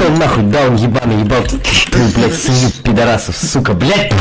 Пошел нахуй, даун ебаный, ебал ты, блядь, семью пидорасов, сука, блядь.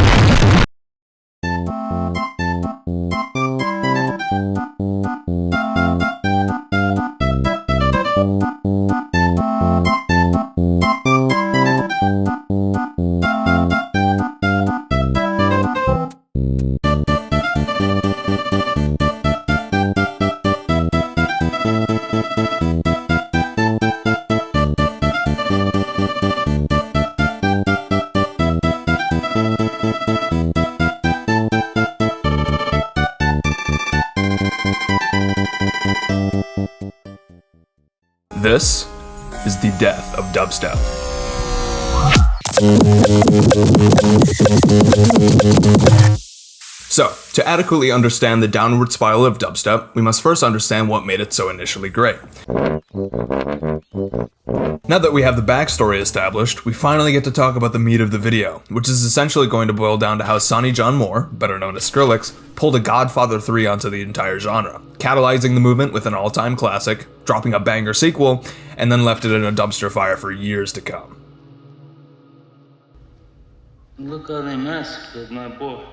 This is the Death of Dubstep. So, to adequately understand the downward spiral of dubstep, we must first understand what made it so initially great. Now that we have the backstory established, we finally get to talk about the meat of the video, which is essentially going to boil down to how Sonny John Moore, better known as Skrillex, pulled a Godfather 3 onto the entire genre, catalyzing the movement with an all-time classic, dropping a banger sequel, and then left it in a dumpster fire for years to come. Look how they massacred my boy.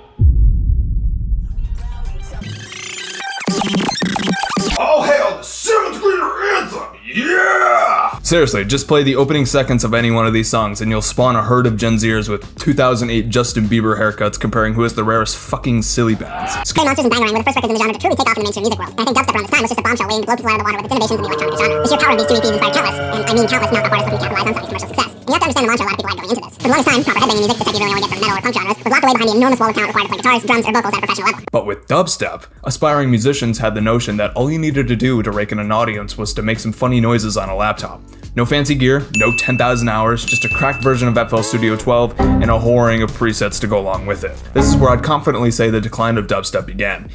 All hail the 7th grader anthem! Yeah! Seriously, just play the opening seconds of any one of these songs and you'll spawn a herd of Gen Zers with 2008 Justin Bieber haircuts comparing who is the rarest fucking silly bands. Scary Monsters and Bangarang were the first records in the genre to truly take off in the mainstream music world. And I think dubstep around this time was just a bombshell waiting to blow people out of the water with its innovations in the electronic genre. The sheer power of these two EPs inspired countless, and I mean countless knock-off artists looking to capitalize on Sonny's commercial success. And you have to understand the mantra a lot of people had going into this. For the longest time, proper headbanging music, the type you really only get from metal or punk genres, was locked away behind the enormous wall of talent required to play guitars, drums, or vocals at a professional level. But with dubstep, aspiring musicians had the notion that all you needed to do to rake in an audience was to make some funny noises on a laptop. No fancy gear, no 10,000 hours, just a cracked version of FL Studio 12 and a whoring of presets to go along with it. This is where I'd confidently say the decline of dubstep began.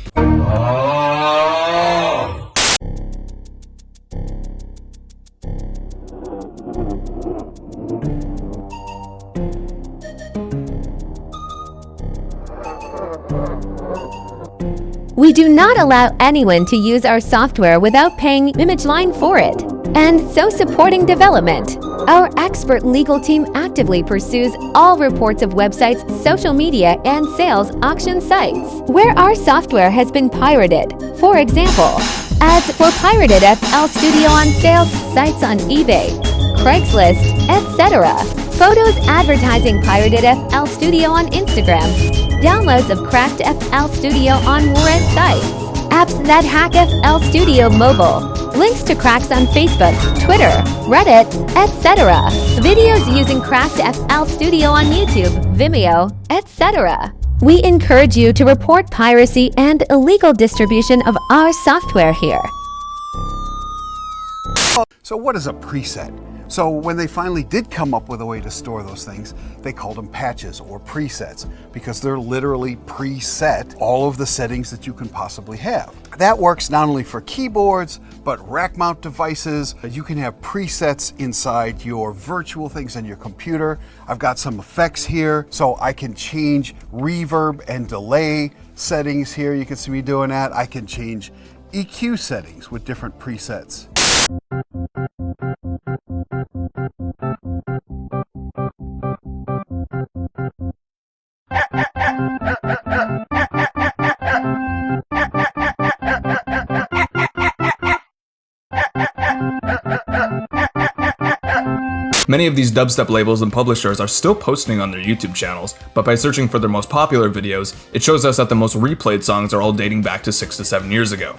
We do not allow anyone to use our software without paying image line for it, and so supporting development. Our expert legal team actively pursues all reports of websites, social media, and sales auction sites where our software has been pirated. For example, ads for pirated FL Studio on sales sites on eBay, Craigslist, etc. Photos advertising pirated FL Studio on Instagram. Downloads of cracked FL Studio on Warren sites. Apps that hack FL Studio mobile. Links to cracks on Facebook, Twitter, Reddit, etc. Videos using cracked FL Studio on YouTube, Vimeo, etc. We encourage you to report piracy and illegal distribution of our software here. So what is a preset? So when they finally did come up with a way to store those things, they called them patches or presets because they're literally preset all of the settings that you can possibly have. That works not only for keyboards, but rack mount devices. You can have presets inside your virtual things on your computer. I've got some effects here, so I can change reverb and delay settings here. You can see me doing that. I can change EQ settings with different presets. Many of these dubstep labels and publishers are still posting on their YouTube channels, but by searching for their most popular videos, it shows us that the most replayed songs are all dating back to 6 to 7 years ago.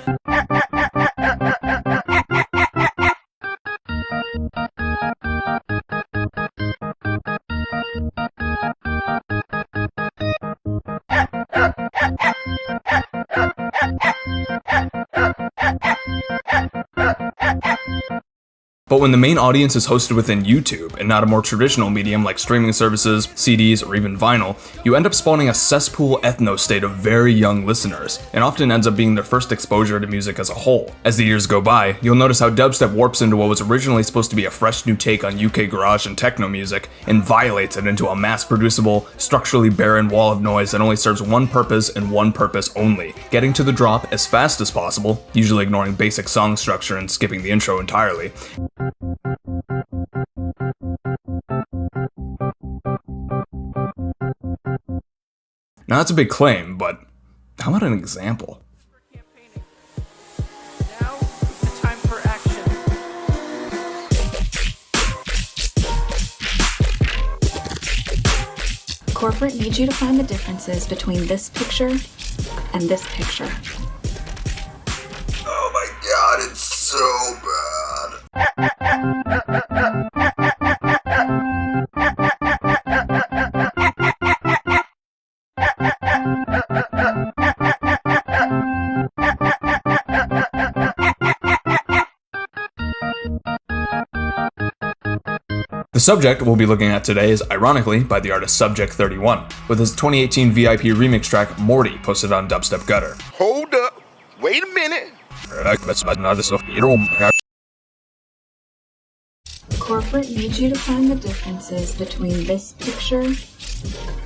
But when the main audience is hosted within YouTube and not a more traditional medium like streaming services, CDs, or even vinyl, you end up spawning a cesspool ethno-state of very young listeners, and often ends up being their first exposure to music as a whole. As the years go by, you'll notice how dubstep warps into what was originally supposed to be a fresh new take on UK garage and techno music, and violates it into a mass-producible, structurally barren wall of noise that only serves one purpose and one purpose only: getting to the drop as fast as possible, usually ignoring basic song structure and skipping the intro entirely. Now that's a big claim, but how about an example? Now is the time for action. Corporate needs you to find the differences between this picture and this picture. Oh my god, it's so bad. The subject we'll be looking at today is ironically by the artist Subject31, with his 2018 VIP remix track Morty posted on Dubstep Gutter. Hold up. Wait a minute. Corporate needs you to find the differences between this picture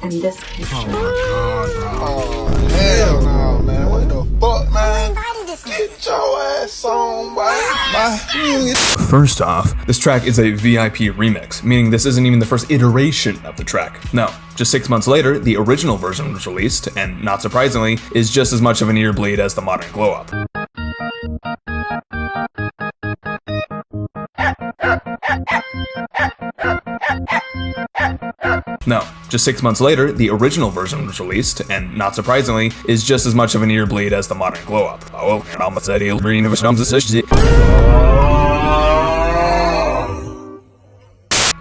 and this picture. Oh, hell no, man. What the fuck, man? Get your ass on, boy. First off, this track is a VIP remix, meaning this isn't even the first iteration of the track. No, just 6 months later, the original version was released, and not surprisingly, is just as much of an ear bleed as the modern glow-up. No, just 6 months later, the original version was released, and not surprisingly, is just as much of an ear bleed as the modern glow-up.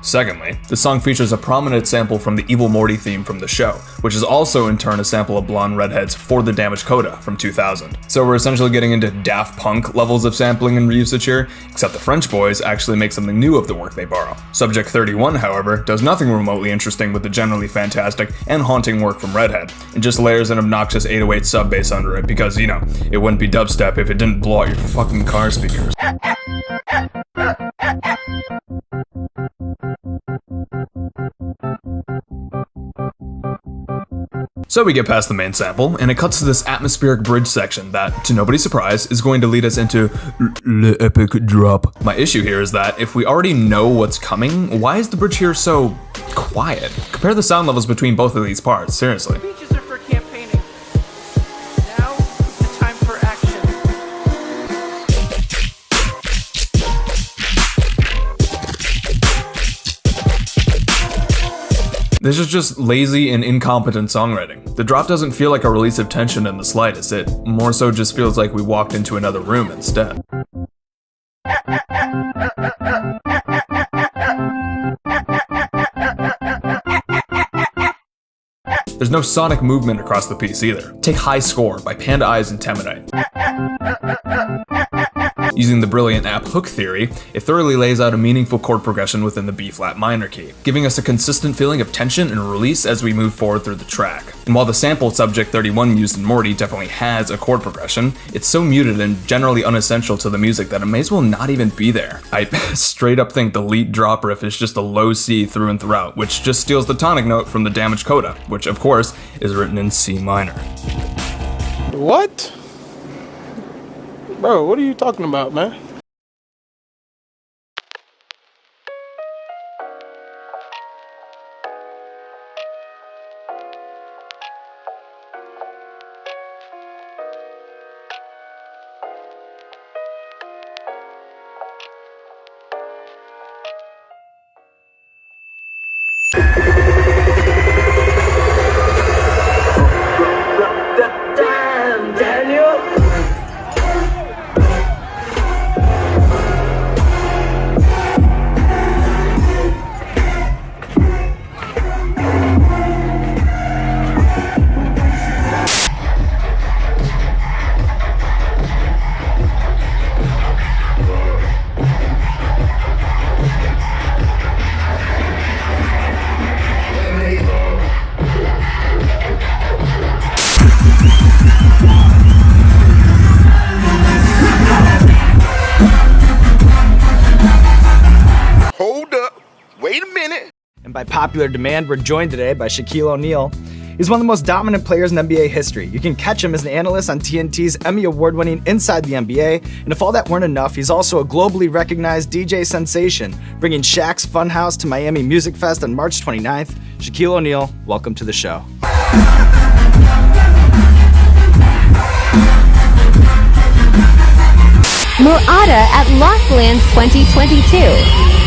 Secondly, the song features a prominent sample from the Evil Morty theme from the show, which is also in turn a sample of Blonde Redhead's For the Damaged Coda from 2000. So we're essentially getting into Daft Punk levels of sampling and reusage here, except the French boys actually make something new of the work they borrow. Subject31, however, does nothing remotely interesting with the generally fantastic and haunting work from Redhead, and just layers an obnoxious 808 sub bass under it because, you know, it wouldn't be dubstep if it didn't blow out your fucking car speakers. So we get past the main sample, and it cuts to this atmospheric bridge section that, to nobody's surprise, is going to lead us into Le Epic Drop. My issue here is that if we already know what's coming, why is the bridge here so quiet? Compare the sound levels between both of these parts, seriously. Speeches are for campaigning. Now is the time for action. This is just lazy and incompetent songwriting. The drop doesn't feel like a release of tension in the slightest, it more so just feels like we walked into another room instead. There's no sonic movement across the piece either. Take High Score by Panda Eyes and Temanite. Using the brilliant app Hook Theory, it thoroughly lays out a meaningful chord progression within the B-flat minor key, giving us a consistent feeling of tension and release as we move forward through the track. And while the sample Subject31 used in Morty definitely has a chord progression, it's so muted and generally unessential to the music that it may as well not even be there. I straight up think the lead drop riff is just a low C through and throughout, which just steals the tonic note from the Damaged Coda, which of course is written in C minor. What? Bro, what are you talking about, man? And by popular demand, we're joined today by Shaquille O'Neal. He's one of the most dominant players in NBA history. You can catch him as an analyst on TNT's Emmy Award-winning Inside the NBA, and if all that weren't enough, he's also a globally recognized DJ sensation, bringing Shaq's Funhouse to Miami Music Fest on March 29th. Shaquille O'Neal, welcome to the show. Murata at Lost Lands 2022.